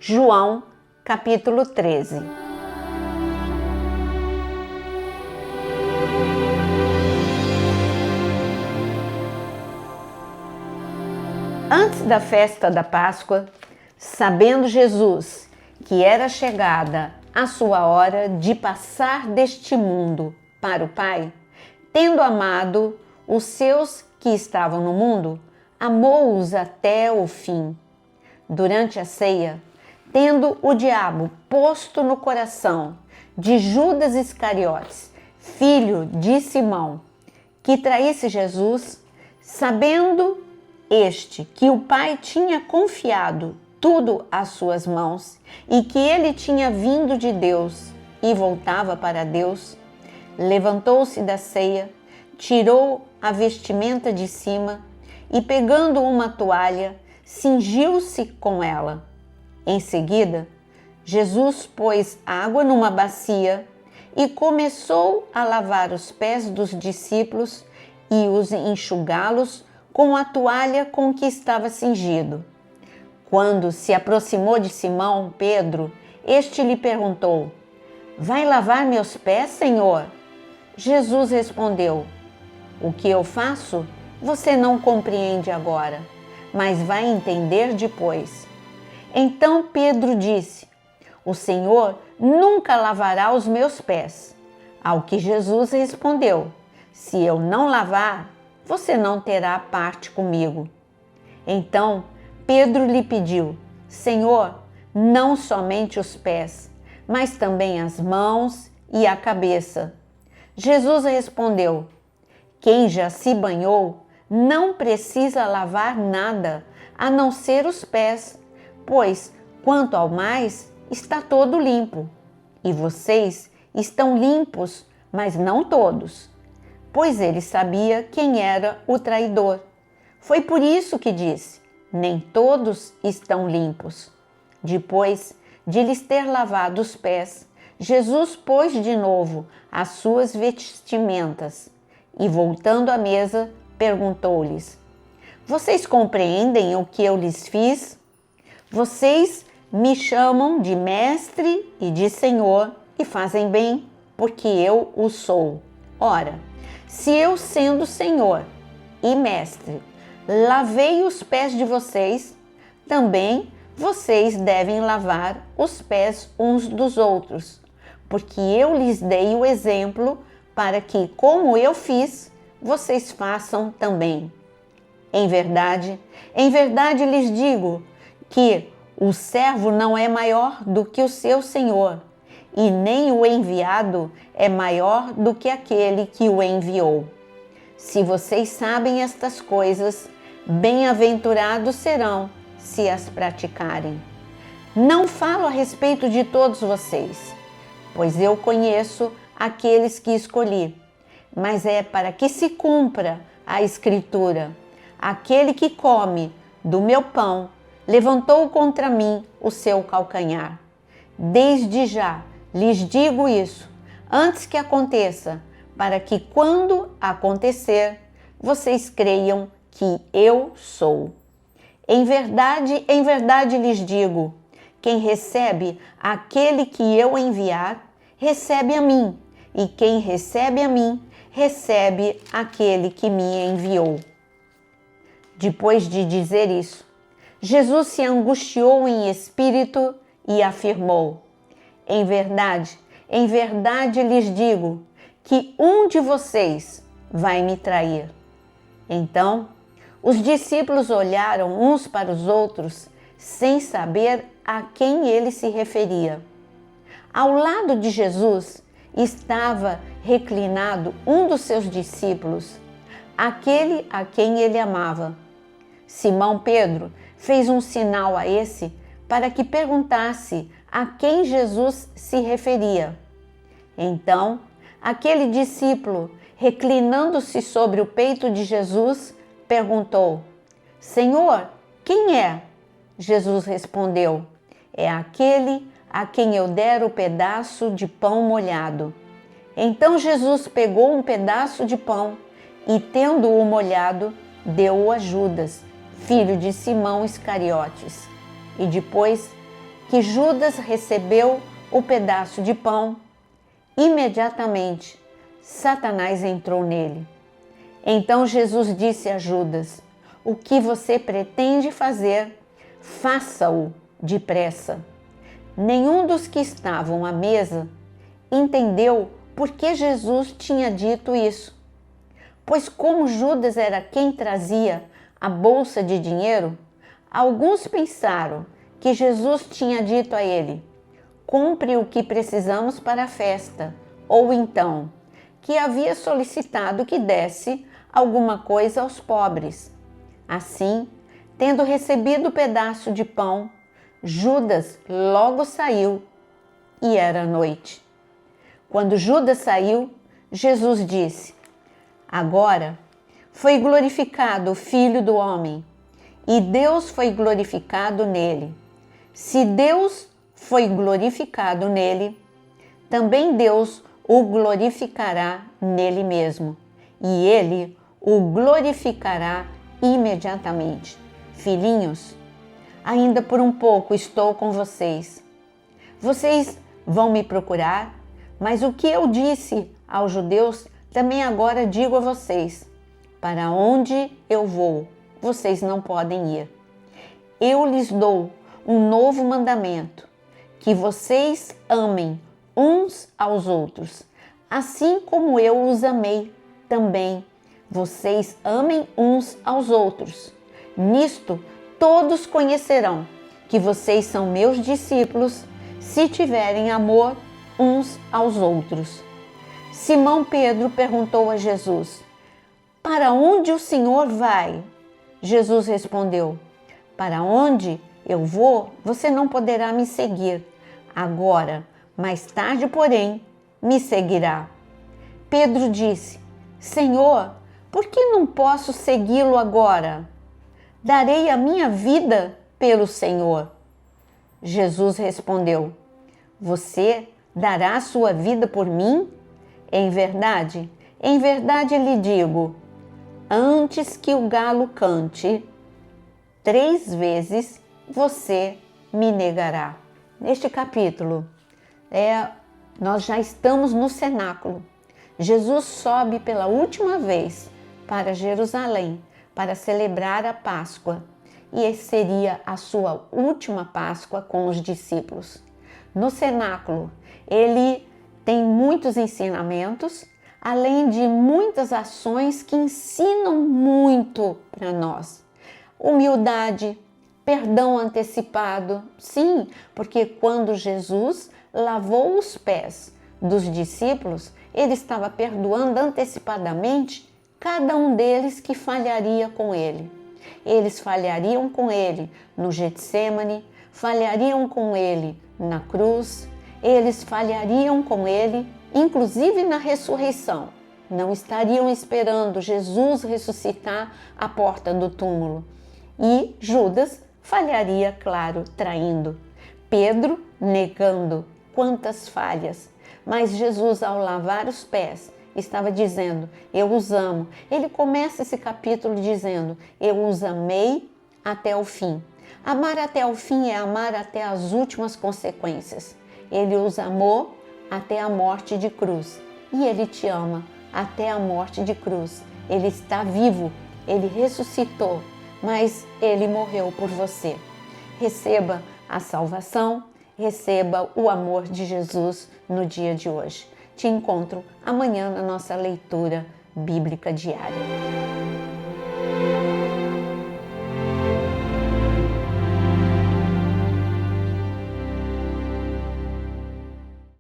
João, capítulo 13. Antes da festa da Páscoa, sabendo Jesus que era chegada a sua hora de passar deste mundo para o Pai, tendo amado os seus que estavam no mundo, amou-os até o fim. Durante a ceia, tendo o diabo posto no coração de Judas Iscariotes, filho de Simão, que traísse Jesus, sabendo este que o Pai tinha confiado tudo às suas mãos e que ele tinha vindo de Deus e voltava para Deus, levantou-se da ceia, tirou a vestimenta de cima e, pegando uma toalha, cingiu-se com ela. Em seguida, Jesus pôs água numa bacia e começou a lavar os pés dos discípulos e os enxugá-los com a toalha com que estava cingido. Quando se aproximou de Simão Pedro, este lhe perguntou: "Vai lavar meus pés, Senhor?" Jesus respondeu: "O que eu faço, você não compreende agora, mas vai entender depois." Então Pedro disse: "O Senhor nunca lavará os meus pés." Ao que Jesus respondeu: "Se eu não lavar, você não terá parte comigo." Então Pedro lhe pediu: "Senhor, não somente os pés, mas também as mãos e a cabeça." Jesus respondeu: "Quem já se banhou não precisa lavar nada, a não ser os pés, pois, quanto ao mais, está todo limpo. E vocês estão limpos, mas não todos." Pois ele sabia quem era o traidor. Foi por isso que disse: "Nem todos estão limpos." Depois de lhes ter lavado os pés, Jesus pôs de novo as suas vestimentas e, voltando à mesa, perguntou-lhes: "Vocês compreendem o que eu lhes fiz? Vocês me chamam de mestre e de senhor e fazem bem, porque eu o sou. Ora, se eu, sendo senhor e mestre, lavei os pés de vocês, também vocês devem lavar os pés uns dos outros, porque eu lhes dei o exemplo para que, como eu fiz, vocês façam também. Em verdade lhes digo que o servo não é maior do que o seu senhor, e nem o enviado é maior do que aquele que o enviou. Se vocês sabem estas coisas, bem-aventurados serão se as praticarem. Não falo a respeito de todos vocês, pois eu conheço aqueles que escolhi, mas é para que se cumpra a Escritura: aquele que come do meu pão levantou contra mim o seu calcanhar. Desde já lhes digo isso, antes que aconteça, para que, quando acontecer, vocês creiam que eu sou. Em verdade lhes digo: quem recebe aquele que eu enviar, recebe a mim, e quem recebe a mim, recebe aquele que me enviou." Depois de dizer isso, Jesus se angustiou em espírito e afirmou: em verdade lhes digo que um de vocês vai me trair." Então, os discípulos olharam uns para os outros, sem saber a quem ele se referia. Ao lado de Jesus estava reclinado um dos seus discípulos, aquele a quem ele amava. Simão Pedro fez um sinal a esse para que perguntasse a quem Jesus se referia. Então, aquele discípulo, reclinando-se sobre o peito de Jesus, perguntou: "Senhor, quem é?" Jesus respondeu: "É aquele a quem eu der o pedaço de pão molhado." Então Jesus pegou um pedaço de pão e, tendo-o molhado, deu-o a Judas, filho de Simão Iscariotes. E depois que Judas recebeu o pedaço de pão, imediatamente Satanás entrou nele. Então Jesus disse a Judas: o que você pretende fazer, faça-o depressa. Nenhum dos que estavam à mesa entendeu por que Jesus tinha dito isso, pois como Judas era quem trazia a bolsa de dinheiro, alguns pensaram que Jesus tinha dito a ele: compre o que precisamos para a festa, ou então que havia solicitado que desse alguma coisa aos pobres. Assim, tendo recebido o pedaço de pão, Judas logo saiu e era noite. Quando Judas saiu, Jesus disse: agora foi glorificado o Filho do Homem, e Deus foi glorificado nele. Se Deus foi glorificado nele, também Deus o glorificará nele mesmo, e ele o glorificará imediatamente. Filhinhos, ainda por um pouco estou com vocês. Vocês vão me procurar, mas o que eu disse aos judeus, também agora digo a vocês: para onde eu vou, vocês não podem ir. Eu lhes dou um novo mandamento, que vocês amem uns aos outros, assim como eu os amei também. Vocês amem uns aos outros. Nisto todos conhecerão que vocês são meus discípulos, se tiverem amor uns aos outros. Simão Pedro perguntou a Jesus: para onde o Senhor vai? Jesus respondeu: para onde eu vou, você não poderá me seguir agora, mais tarde, porém, me seguirá. Pedro disse: Senhor, por que não posso segui-lo agora? Darei a minha vida pelo Senhor. Jesus respondeu: você dará a sua vida por mim? Em verdade lhe digo, antes que o galo cante, 3 vezes você me negará. Neste capítulo, nós já estamos no cenáculo. Jesus sobe pela última vez para Jerusalém para celebrar a Páscoa, e esse seria a sua última Páscoa com os discípulos. No cenáculo, ele tem muitos ensinamentos, além de muitas ações que ensinam muito para nós. Humildade, perdão antecipado, sim, porque quando Jesus lavou os pés dos discípulos, ele estava perdoando antecipadamente cada um deles que falharia com ele. Eles falhariam com ele no Getsêmani, falhariam com ele na cruz, eles falhariam com ele, inclusive na ressurreição. Não estariam esperando Jesus ressuscitar à porta do túmulo. E Judas falharia, claro, traindo. Pedro negando. Quantas falhas! Mas Jesus, ao lavar os pés, estava dizendo: eu os amo. Ele começa esse capítulo dizendo: eu os amei até o fim. Amar até o fim é amar até as últimas consequências. Ele os amou até a morte de cruz. E ele te ama até a morte de cruz. Ele está vivo, ele ressuscitou, mas ele morreu por você. Receba a salvação, receba o amor de Jesus no dia de hoje. Te encontro amanhã na nossa leitura bíblica diária.